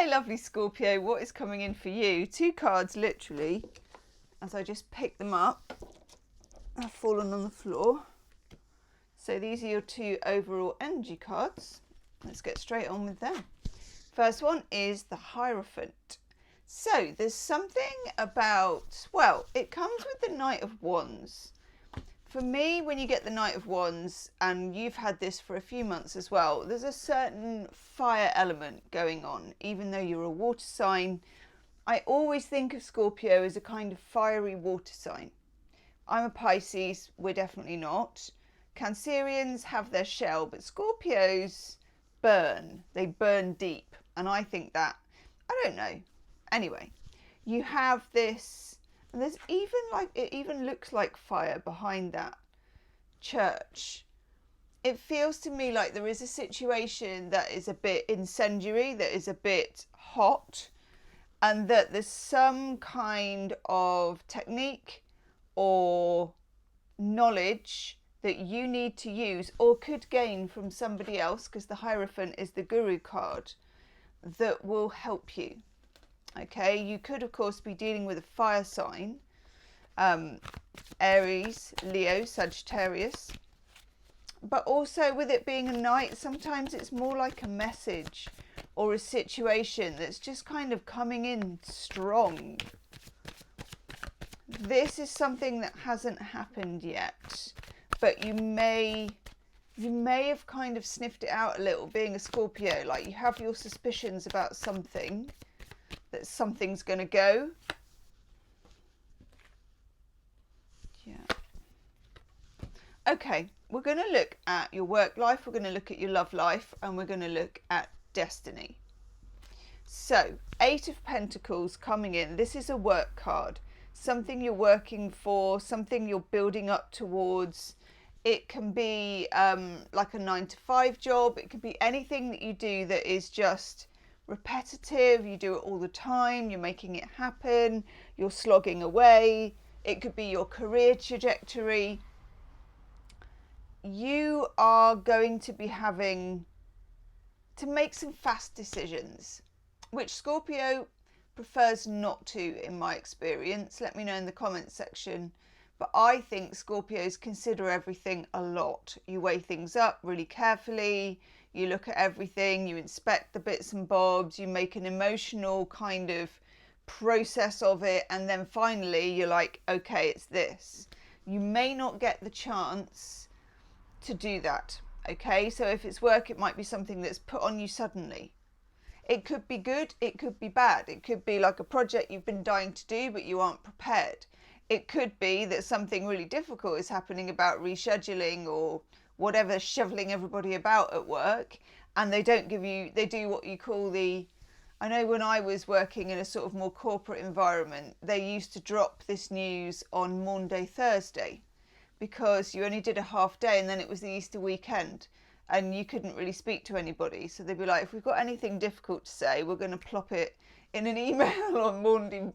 Hi, lovely Scorpio. What is coming in for you? 2 cards, literally, as I just picked them up, have fallen on the floor. So these are your 2 overall energy cards. Let's get straight on with them. First one is the Hierophant. So there's something about, well, it comes with the Knight of Wands. For me, when you get the Knight of Wands, and you've had this for a few months as well, there's a certain fire element going on. Even though you're a water sign, I always think of Scorpio as a kind of fiery water sign. I'm a Pisces, we're definitely not. Cancerians have their shell, but Scorpios burn. They burn deep. And I think that, I don't know. Anyway, you have this, and there's even like, it even looks like fire behind that church. It feels to me like there is a situation that is a bit incendiary, that is a bit hot, and that there's some kind of technique or knowledge that you need to use or could gain from somebody else, because the Hierophant is the Guru card, that will help you. Okay, you could of course be dealing with a fire sign, Aries, Leo, Sagittarius, but also with it being a knight, sometimes it's more like a message or a situation that's just kind of coming in strong. This is something that hasn't happened yet, but you may have kind of sniffed it out a little, being a Scorpio, like you have your suspicions about something, that something's going to go. Yeah. Okay, we're going to look at your work life, we're going to look at your love life, and we're going to look at destiny. So, 8 of Pentacles coming in. This is a work card. Something you're working for, something you're building up towards. It can be like a 9-to-5 job. It could be anything that you do that is just repetitive. You do it all the time. You're making it happen. You're slogging away. It could be your career trajectory. You are going to be having to make some fast decisions, which Scorpio prefers not to, in my experience. Let me know in the comments section. But I think Scorpios consider everything a lot. You weigh things up really carefully. You look at everything. You inspect the bits and bobs. You make an emotional kind of process of it. And then finally, you're like, okay, it's this. You may not get the chance to do that. Okay, so if it's work, it might be something that's put on you suddenly. It could be good. It could be bad. It could be like a project you've been dying to do, but you aren't prepared. It could be that something really difficult is happening about rescheduling or whatever, shoveling everybody about at work, and they don't give you, they do what you call the, I know when I was working in a sort of more corporate environment, they used to drop this news on Maundy Thursday, because you only did a half day and then it was the Easter weekend and you couldn't really speak to anybody. So they'd be like, if we've got anything difficult to say, we're going to plop it in an email on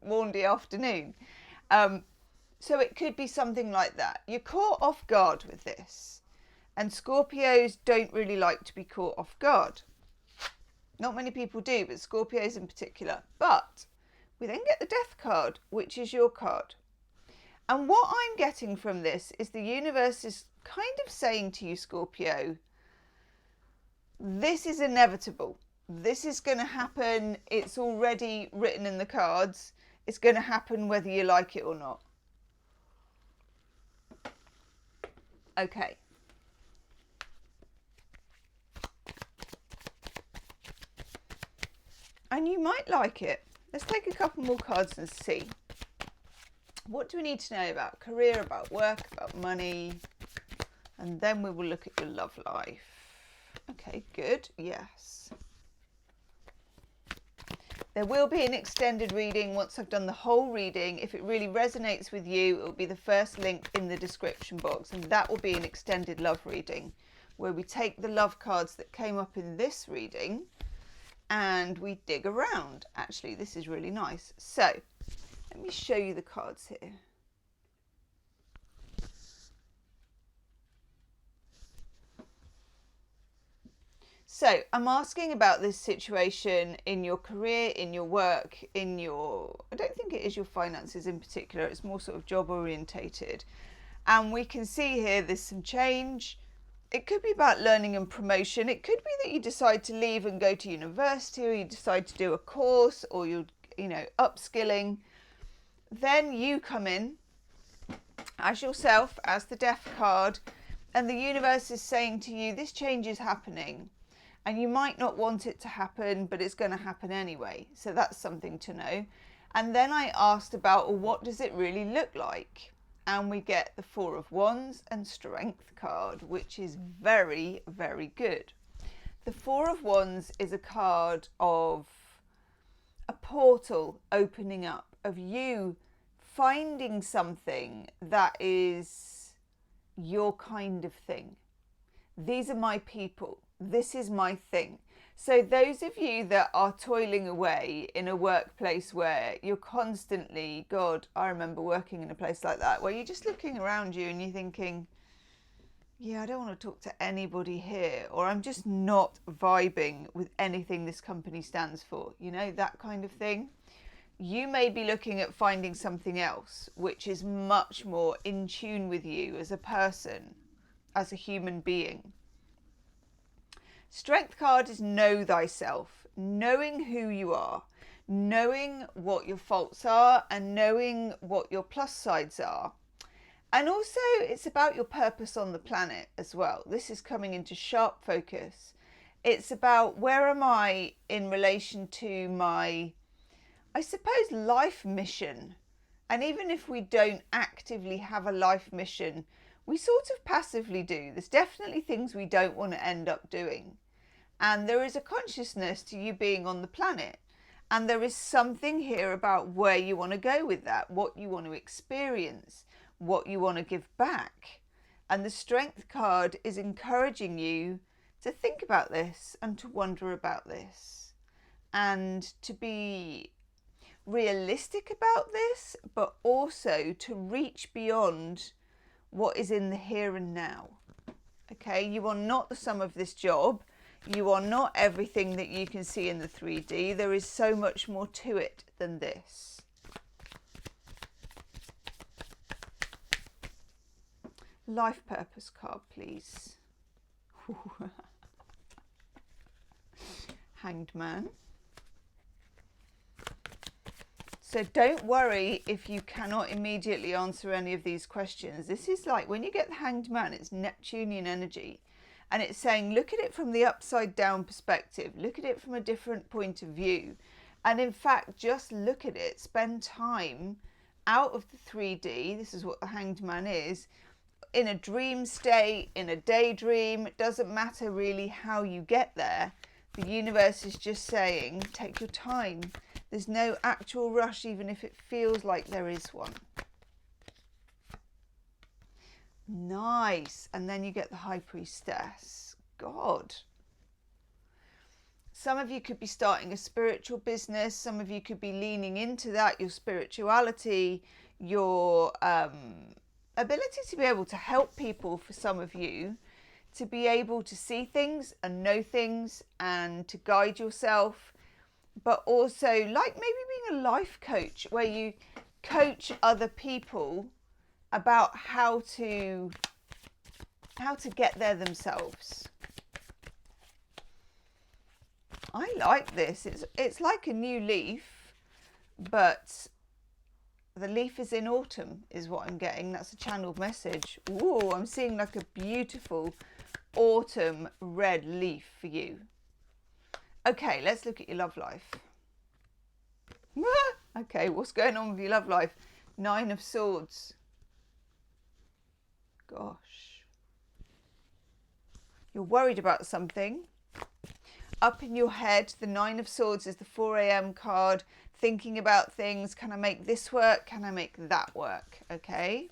Maundy afternoon. So it could be something like that. You're caught off guard with this. And Scorpios don't really like to be caught off guard. Not many people do, but Scorpios in particular. But we then get the Death card, which is your card. And what I'm getting from this is the universe is kind of saying to you, Scorpio, this is inevitable. This is going to happen. It's already written in the cards. It's going to happen whether you like it or not. Okay. And you might like it. Let's take a couple more cards and see. What do we need to know about career, about work, about money? And then we will look at your love life. Okay, good. Yes. There will be an extended reading once I've done the whole reading. If it really resonates with you, it will be the first link in the description box. And that will be an extended love reading where we take the love cards that came up in this reading and we dig around. Actually, this is really nice. So let me show you the cards here. So I'm asking about this situation in your career, in your work, I don't think it is your finances in particular, it's more sort of job orientated. And we can see here there's some change. It could be about learning and promotion. It could be that you decide to leave and go to university, or you decide to do a course, or you're, upskilling. Then you come in as yourself, as the Death card, and the universe is saying to you, this change is happening. And you might not want it to happen, but it's going to happen anyway. So that's something to know. And then I asked about, well, what does it really look like? And we get the Four of Wands and Strength card, which is very, very good. The Four of Wands is a card of a portal opening up, of you finding something that is your kind of thing. These are my people. This is my thing. So those of you that are toiling away in a workplace where you're constantly, God, I remember working in a place like that, where you're just looking around you and you're thinking, yeah, I don't want to talk to anybody here, or I'm just not vibing with anything this company stands for, that kind of thing. You may be looking at finding something else, which is much more in tune with you as a person, as a human being. Strength card is know thyself, knowing who you are, knowing what your faults are and knowing what your plus sides are. And also it's about your purpose on the planet as well. This is coming into sharp focus. It's about where am I in relation to my, I suppose, life mission. And even if we don't actively have a life mission, we sort of passively do. There's definitely things we don't want to end up doing. And there is a consciousness to you being on the planet. And there is something here about where you want to go with that, what you want to experience, what you want to give back. And the Strength card is encouraging you to think about this and to wonder about this. And to be realistic about this, but also to reach beyond what is in the here and now. Okay, you are not the sum of this job. You are not everything that you can see in the 3D. There is so much more to it than this. Life purpose card, please. Hanged Man. So don't worry if you cannot immediately answer any of these questions. This is like when you get the Hanged Man, it's Neptunian energy. And it's saying, look at it from the upside down perspective. Look at it from a different point of view. And in fact, just look at it. Spend time out of the 3D. This is what the Hanged Man is. In a dream state, in a daydream. It doesn't matter really how you get there. The universe is just saying, take your time. There's no actual rush, even if it feels like there is one. Nice. And then you get the High Priestess. God. Some of you could be starting a spiritual business. Some of you could be leaning into that, your spirituality, your ability to be able to help people, for some of you, to be able to see things and know things and to guide yourself. But also like maybe being a life coach, where you coach other people about how to get there themselves. I like this. It's like a new leaf, but the leaf is in autumn is what I'm getting. That's a channeled message. Ooh, I'm seeing like a beautiful autumn red leaf for you. Okay, let's look at your love life. Okay, what's going on with your love life? 9 of Swords. Gosh. You're worried about something. Up in your head, the 9 of Swords is the 4 a.m. card. Thinking about things. Can I make this work? Can I make that work? Okay.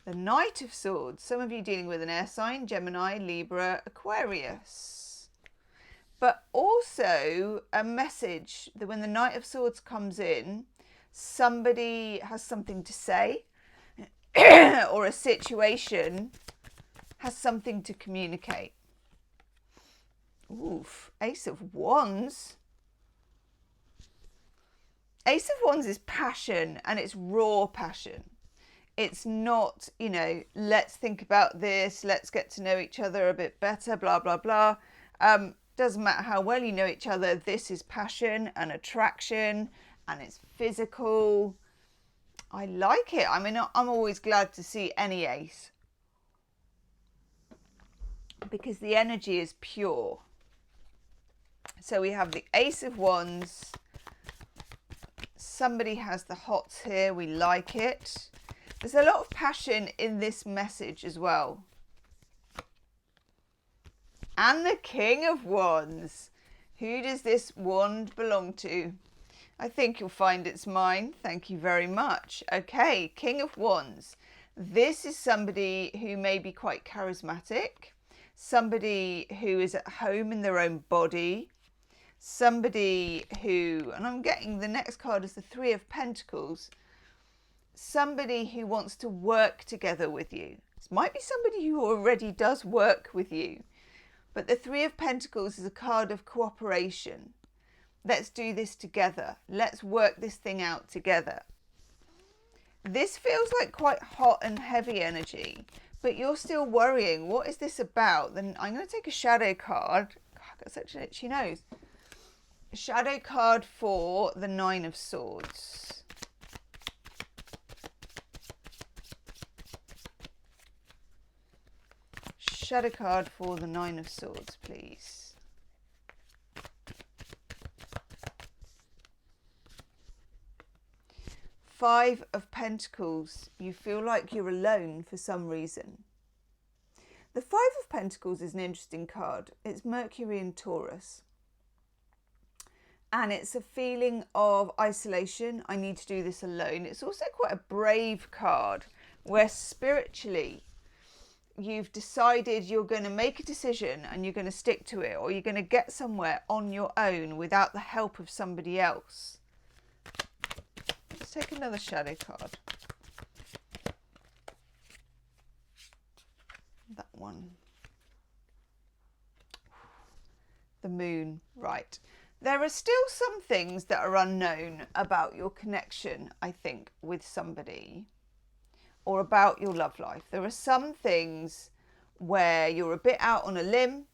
The Knight of Swords. Some of you dealing with an air sign, Gemini, Libra, Aquarius. But also a message that when the Knight of Swords comes in, somebody has something to say or a situation has something to communicate. Oof, Ace of Wands. Ace of Wands is passion, and it's raw passion. It's not, you know, let's think about this, let's get to know each other a bit better, blah, blah, blah. Doesn't matter how well you know each other, this is passion and attraction, and it's physical. I like it. I mean, I'm always glad to see any ace, because the energy is pure. So we have the Ace of Wands. Somebody has the hots here. We like it. There's a lot of passion in this message as well. And the King of Wands. Who does this wand belong to? I think you'll find it's mine. Thank you very much. Okay, King of Wands. This is somebody who may be quite charismatic. Somebody who is at home in their own body. Somebody who, and I'm getting the next card is the Three of Pentacles. Somebody who wants to work together with you. This might be somebody who already does work with you. But the Three of Pentacles is a card of cooperation. Let's do this together. Let's work this thing out together. This feels like quite hot and heavy energy, but you're still worrying. What is this about? Then I'm going to take a shadow card. God, I've got such an itchy nose. A shadow card for the Nine of Swords. Shadow card for the Nine of Swords, please. Five of Pentacles. You feel like you're alone for some reason. The Five of Pentacles is an interesting card. It's Mercury and Taurus. And it's a feeling of isolation. I need to do this alone. It's also quite a brave card where spiritually you've decided you're going to make a decision and you're going to stick to it, or you're going to get somewhere on your own without the help of somebody else. Let's take another shadow card. That one. The Moon. Right. There are still some things that are unknown about your connection, I think, with somebody, or about your love life. There are some things where you're a bit out on a limb.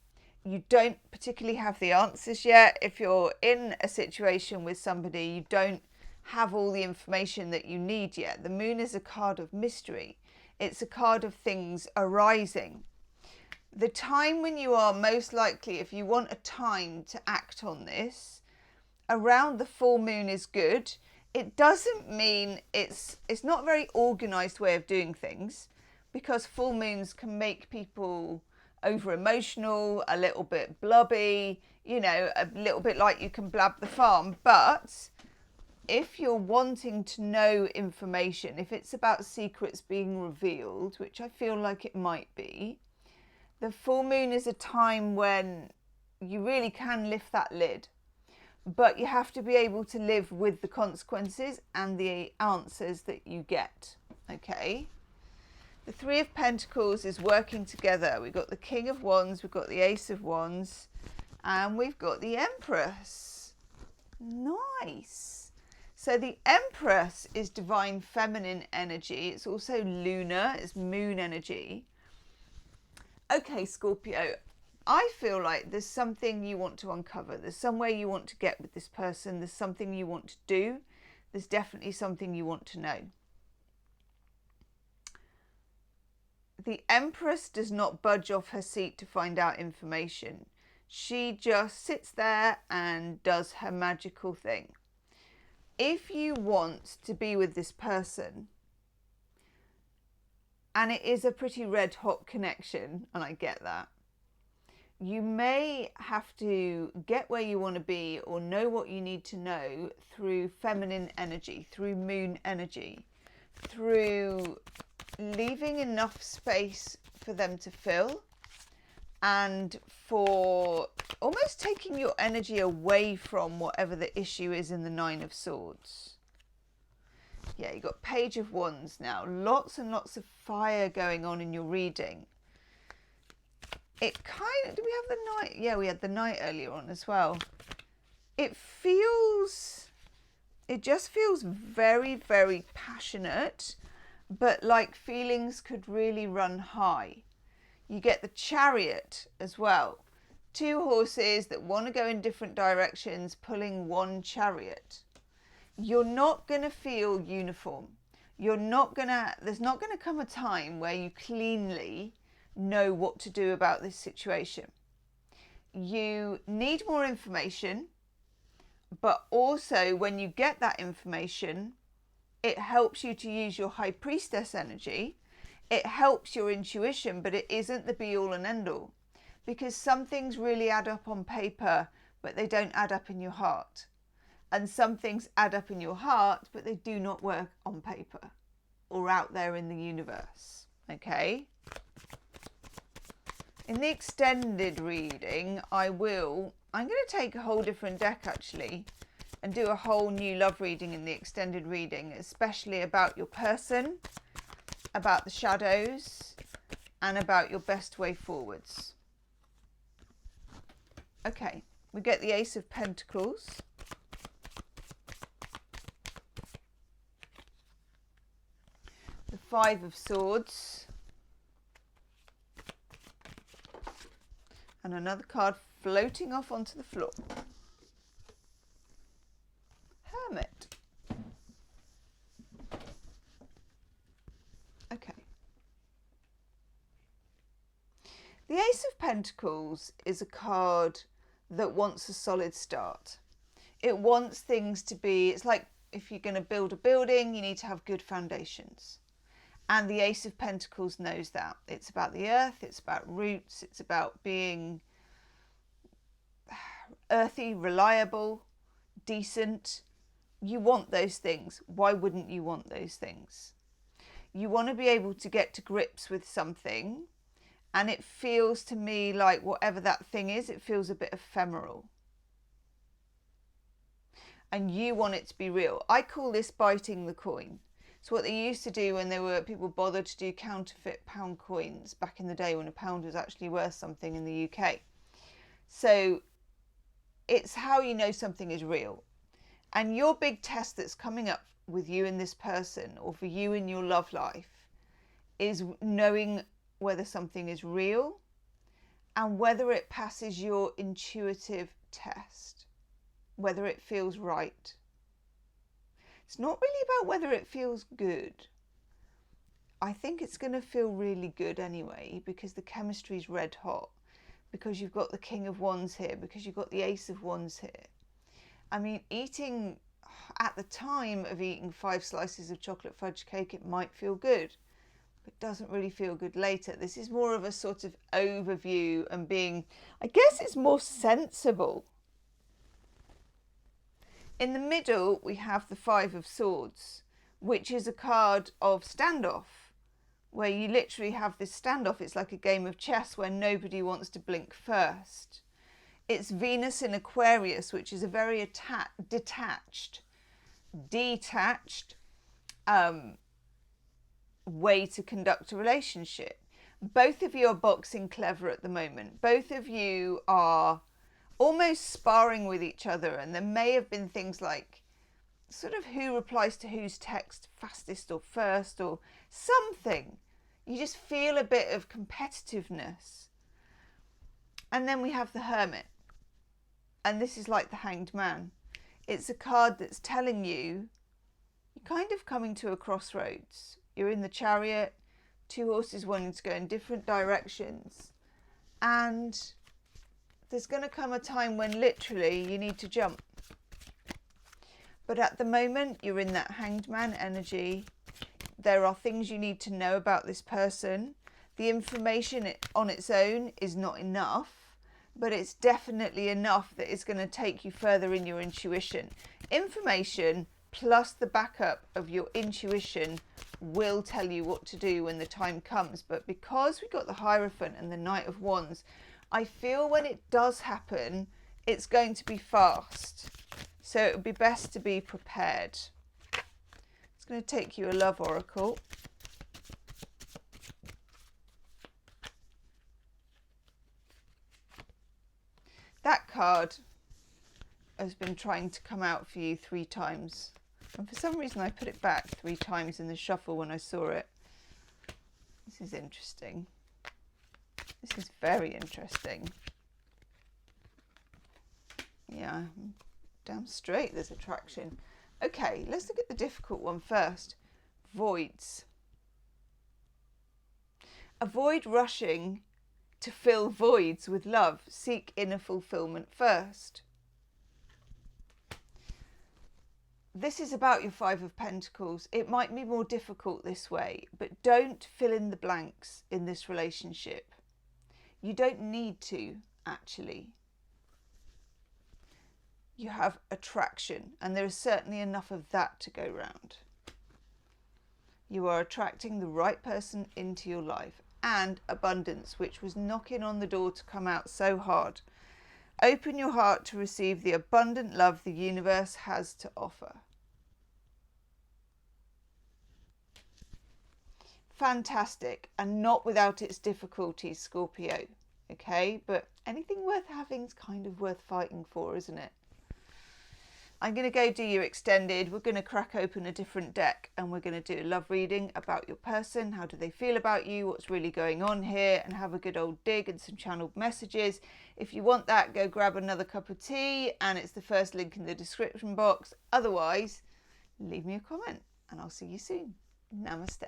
You don't particularly have the answers yet. If you're in a situation with somebody, you don't have all the information that you need yet. The Moon is a card of mystery. It's a card of things arising. The time when you are most likely, if you want a time to act on this, around the full moon is good. It doesn't mean it's not a very organised way of doing things, because full moons can make people over emotional, a little bit blubby, you know, a little bit like you can blab the farm. But if you're wanting to know information, if it's about secrets being revealed, which I feel like it might be, the full moon is a time when you really can lift that lid. But you have to be able to live with the consequences and the answers that you get. Okay? The Three of Pentacles is working together. We've got the King of Wands, we've got the Ace of Wands, and we've got the Empress. Nice. So the Empress is divine feminine energy. It's also lunar, it's moon energy. Okay, Scorpio, I feel like there's something you want to uncover. There's somewhere you want to get with this person. There's something you want to do. There's definitely something you want to know. The Empress does not budge off her seat to find out information. She just sits there and does her magical thing. If you want to be with this person, and it is a pretty red hot connection, and I get that, you may have to get where you want to be or know what you need to know through feminine energy, through moon energy, through leaving enough space for them to fill, and for almost taking your energy away from whatever the issue is in the Nine of Swords. Yeah, you've got Page of Wands now. Lots and lots of fire going on in your reading. It kind of, do we have the Knight? Yeah, we had the Knight earlier on as well. It just feels very, very passionate, but like feelings could really run high. You get the Chariot as well. Two horses that want to go in different directions, pulling one chariot. You're not going to feel uniform. There's not going to come a time where you cleanly know what to do about this situation. You need more information, but also when you get that information, it helps you to use your High Priestess energy. It helps your intuition, but it isn't the be all and end all, because some things really add up on paper, but they don't add up in your heart. And some things add up in your heart, but they do not work on paper or out there in the universe. Okay? In the extended reading, I'm going to take a whole different deck actually and do a whole new love reading in the extended reading, especially about your person, about the shadows, and about your best way forwards. Okay, we get the Ace of Pentacles. The Five of Swords. And another card floating off onto the floor. Hermit. Okay. The Ace of Pentacles is a card that wants a solid start. It wants things to be, it's like if you're going to build a building, you need to have good foundations. And the Ace of Pentacles knows that. It's about the earth, it's about roots, it's about being earthy, reliable, decent. You want those things. Why wouldn't you want those things? You want to be able to get to grips with something, and it feels to me like whatever that thing is, it feels a bit ephemeral. And you want it to be real. I call this biting the coin. It's what they used to do when people bothered to do counterfeit pound coins back in the day when a pound was actually worth something in the UK. So it's how you know something is real. And your big test that's coming up with you and this person, or for you in your love life, is knowing whether something is real and whether it passes your intuitive test, whether it feels right. It's not really about whether it feels good. I think it's going to feel really good anyway, because the chemistry is red hot, because you've got the King of Wands here, because you've got the Ace of Wands here. I mean, at the time of eating 5 slices of chocolate fudge cake, it might feel good, but doesn't really feel good later. This is more of a sort of overview and being, I guess it's more sensible. In the middle, we have the Five of Swords, which is a card of standoff, where you literally have this standoff. It's like a game of chess where nobody wants to blink first. It's Venus in Aquarius, which is a very detached way to conduct a relationship. Both of you are boxing clever at the moment. Both of you are almost sparring with each other, and there may have been things like sort of who replies to whose text fastest or first or something. You just feel a bit of competitiveness. And then we have the Hermit, and this is like the Hanged Man. It's a card that's telling you you're kind of coming to a crossroads. You're in the Chariot, 2 horses wanting to go in different directions, and there's going to come a time when literally you need to jump. But at the moment, you're in that Hanged Man energy. There are things you need to know about this person. The information on its own is not enough, but it's definitely enough that it's going to take you further in your intuition. Information plus the backup of your intuition will tell you what to do when the time comes. But because we got the Hierophant and the Knight of Wands, I feel when it does happen, it's going to be fast. So it would be best to be prepared. Let's It's going to take you a love oracle. That card has been trying to come out for you 3 times. And for some reason I put it back 3 times in the shuffle when I saw it. This is interesting. This is very interesting. Yeah, damn straight there's attraction. Okay, let's look at the difficult one first. Voids. Avoid rushing to fill voids with love. Seek inner fulfillment first. This is about your 5 of Pentacles. It might be more difficult this way, but don't fill in the blanks in this relationship. You don't need to, actually. You have attraction, and there is certainly enough of that to go round. You are attracting the right person into your life, and abundance, which was knocking on the door to come out so hard. Open your heart to receive the abundant love the universe has to offer. Fantastic, and not without its difficulties, Scorpio. Okay, but anything worth having is kind of worth fighting for, isn't it? I'm going to go do your extended. We're going to crack open a different deck and we're going to do a love reading about your person. How do they feel about you? What's really going on here? And have a good old dig and some channeled messages. If you want that, go grab another cup of tea and it's the first link in the description box. Otherwise, leave me a comment and I'll see you soon. Namaste.